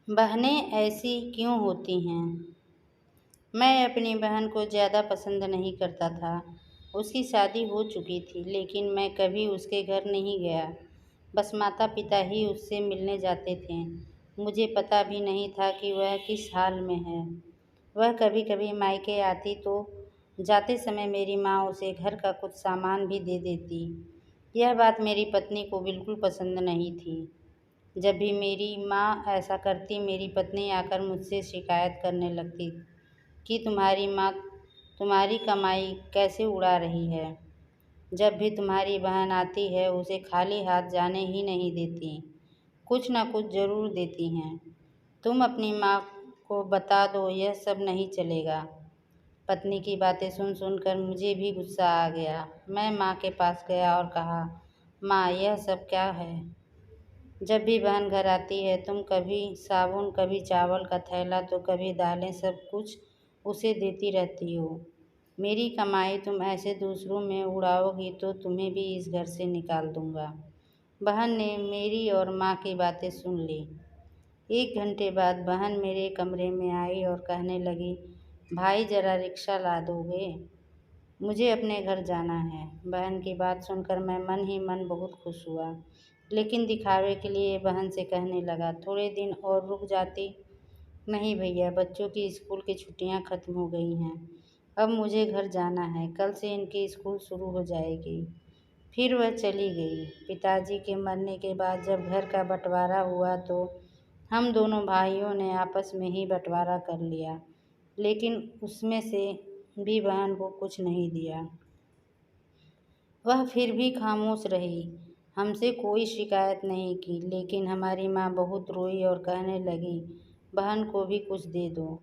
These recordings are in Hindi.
बहनें ऐसी क्यों होती हैं? मैं अपनी बहन को ज़्यादा पसंद नहीं करता था। उसकी शादी हो चुकी थी, लेकिन मैं कभी उसके घर नहीं गया। बस माता-पिता ही उससे मिलने जाते थे। मुझे पता भी नहीं था कि वह किस हाल में है। वह कभी-कभी मायके आती तो जाते समय मेरी माँ उसे घर का कुछ सामान भी दे देती। यह बात मेरी पत्नी को बिल्कुल पसंद नहीं थी। जब भी मेरी माँ ऐसा करती, मेरी पत्नी आकर मुझसे शिकायत करने लगती कि तुम्हारी माँ तुम्हारी कमाई कैसे उड़ा रही है। जब भी तुम्हारी बहन आती है, उसे खाली हाथ जाने ही नहीं देती। कुछ न कुछ ज़रूर देती हैं। तुम अपनी माँ को बता दो, यह सब नहीं चलेगा। पत्नी की बातें सुन-सुन कर मुझे भी गुस्सा आ गया। मैं माँ के पास गया और कहा, माँ, यह सब क्या है? जब भी बहन घर आती है, तुम कभी साबुन, कभी चावल का थैला तो कभी दालें, सब कुछ उसे देती रहती हो। मेरी कमाई तुम ऐसे दूसरों में उड़ाओगी तो तुम्हें भी इस घर से निकाल दूंगा। बहन ने मेरी और माँ की बातें सुन ली। 1 घंटे बाद बहन मेरे कमरे में आई और कहने लगी, भाई ज़रा रिक्शा ला दोगे? मुझे अपने घर जाना है। बहन की बात सुनकर मैं मन ही मन बहुत खुश हुआ, लेकिन दिखावे के लिए बहन से कहने लगा, थोड़े दिन और रुक जाती। नहीं भैया, बच्चों की स्कूल की छुट्टियां खत्म हो गई हैं। अब मुझे घर जाना है। कल से इनकी स्कूल शुरू हो जाएगी। फिर वह चली गई। पिताजी के मरने के बाद जब घर का बंटवारा हुआ तो हम दोनों भाइयों ने आपस में ही बंटवारा कर लिया, लेकिन उसमें से भी बहन को कुछ नहीं दिया। वह फिर भी खामोश रही, हमसे कोई शिकायत नहीं की, लेकिन हमारी माँ बहुत रोई और कहने लगी, बहन को भी कुछ दे दो।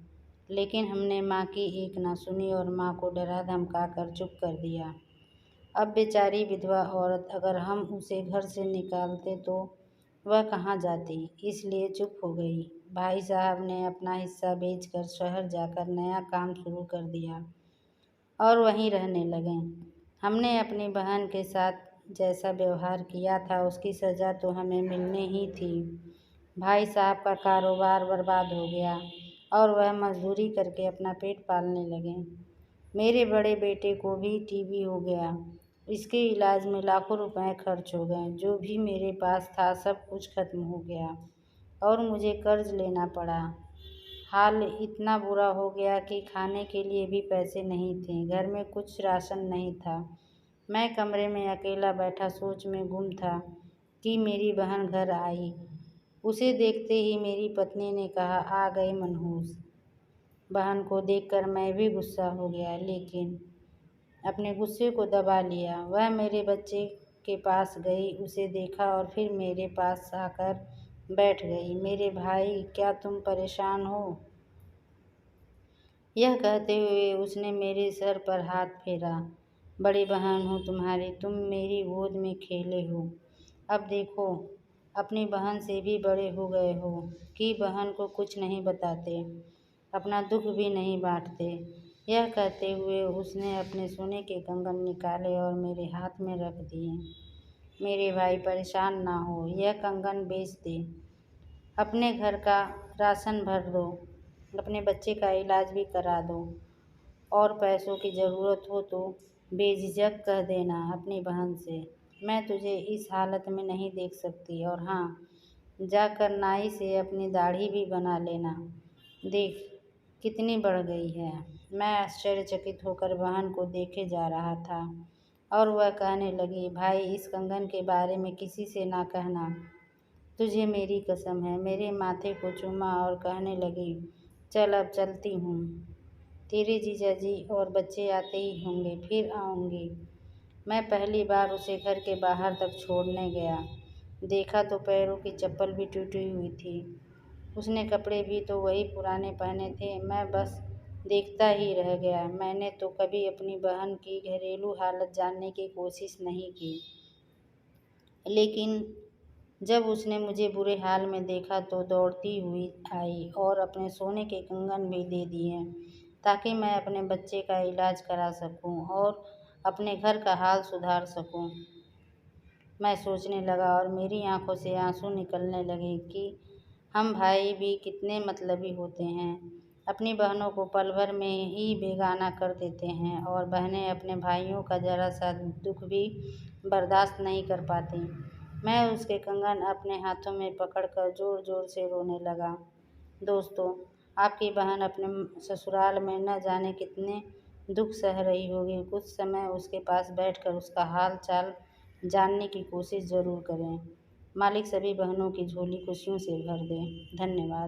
लेकिन हमने माँ की एक ना सुनी और माँ को डरा धमका कर चुप कर दिया। अब बेचारी विधवा औरत, अगर हम उसे घर से निकालते तो वह कहाँ जाती, इसलिए चुप हो गई। भाई साहब ने अपना हिस्सा बेचकर शहर जाकर नया काम शुरू कर दिया और वहीं रहने लगे। हमने अपनी बहन के साथ जैसा व्यवहार किया था, उसकी सज़ा तो हमें मिलनी ही थी। भाई साहब का कारोबार बर्बाद हो गया और वह मजदूरी करके अपना पेट पालने लगे। मेरे बड़े बेटे को भी टीबी हो गया। इसके इलाज में लाखों रुपए खर्च हो गए। जो भी मेरे पास था सब कुछ खत्म हो गया और मुझे कर्ज लेना पड़ा। हाल इतना बुरा हो गया कि खाने के लिए भी पैसे नहीं थे। घर में कुछ राशन नहीं था। मैं कमरे में अकेला बैठा सोच में गुम था कि मेरी बहन घर आई। उसे देखते ही मेरी पत्नी ने कहा, आ गई मनहूस। बहन को देखकर मैं भी गुस्सा हो गया, लेकिन अपने गुस्से को दबा लिया। वह मेरे बच्चे के पास गई, उसे देखा और फिर मेरे पास आकर बैठ गई। मेरे भाई, क्या तुम परेशान हो? यह कहते हुए उसने मेरे सर पर हाथ फेरा। बड़ी बहन हूँ तुम्हारी, तुम मेरी गोद में खेले हो। अब देखो, अपनी बहन से भी बड़े हो गए हो कि बहन को कुछ नहीं बताते, अपना दुख भी नहीं बांटते। यह कहते हुए उसने अपने सोने के कंगन निकाले और मेरे हाथ में रख दिए। मेरे भाई, परेशान ना हो, यह कंगन बेच दे, अपने घर का राशन भर दो, अपने बच्चे का इलाज भी करा दो और पैसों की ज़रूरत हो तो बेझिझक कह देना अपनी बहन से, मैं तुझे इस हालत में नहीं देख सकती। और हाँ, जाकर नाई से अपनी दाढ़ी भी बना लेना। देख कितनी बढ़ गई है। मैं आश्चर्यचकित होकर बहन को देखे जा रहा था और वह कहने लगी, भाई, इस कंगन के बारे में किसी से ना कहना। तुझे मेरी कसम है। मेरे माथे को चूमा और कहने लगी, चल अब चलती हूँ। तेरे जीजा जी और बच्चे आते ही होंगे, फिर आऊँगी। मैं पहली बार उसे घर के बाहर तक छोड़ने गया। देखा तो पैरों की चप्पल भी टूटी हुई थी। उसने कपड़े भी तो वही पुराने पहने थे। मैं बस देखता ही रह गया। मैंने तो कभी अपनी बहन की घरेलू हालत जानने की कोशिश नहीं की, लेकिन जब उसने मुझे बुरे हाल में देखा तो दौड़ती हुई आई और अपने सोने के कंगन भी दे दिए ताकि मैं अपने बच्चे का इलाज करा सकूं और अपने घर का हाल सुधार सकूं। मैं सोचने लगा और मेरी आंखों से आंसू निकलने लगे कि हम भाई भी कितने मतलबी होते हैं, अपनी बहनों को पल भर में ही बेगाना कर देते हैं और बहनें अपने भाइयों का ज़रा सा दुख भी बर्दाश्त नहीं कर पातीं। मैं उसके कंगन अपने हाथों में पकड़कर ज़ोर-ज़ोर से रोने लगा। दोस्तों, आपकी बहन अपने ससुराल में न जाने कितने दुख सह रही होगी। कुछ समय उसके पास बैठकर उसका हाल-चाल जानने की कोशिश ज़रूर करें। मालिक सभी बहनों की झोली खुशियों से भर दे। धन्यवाद।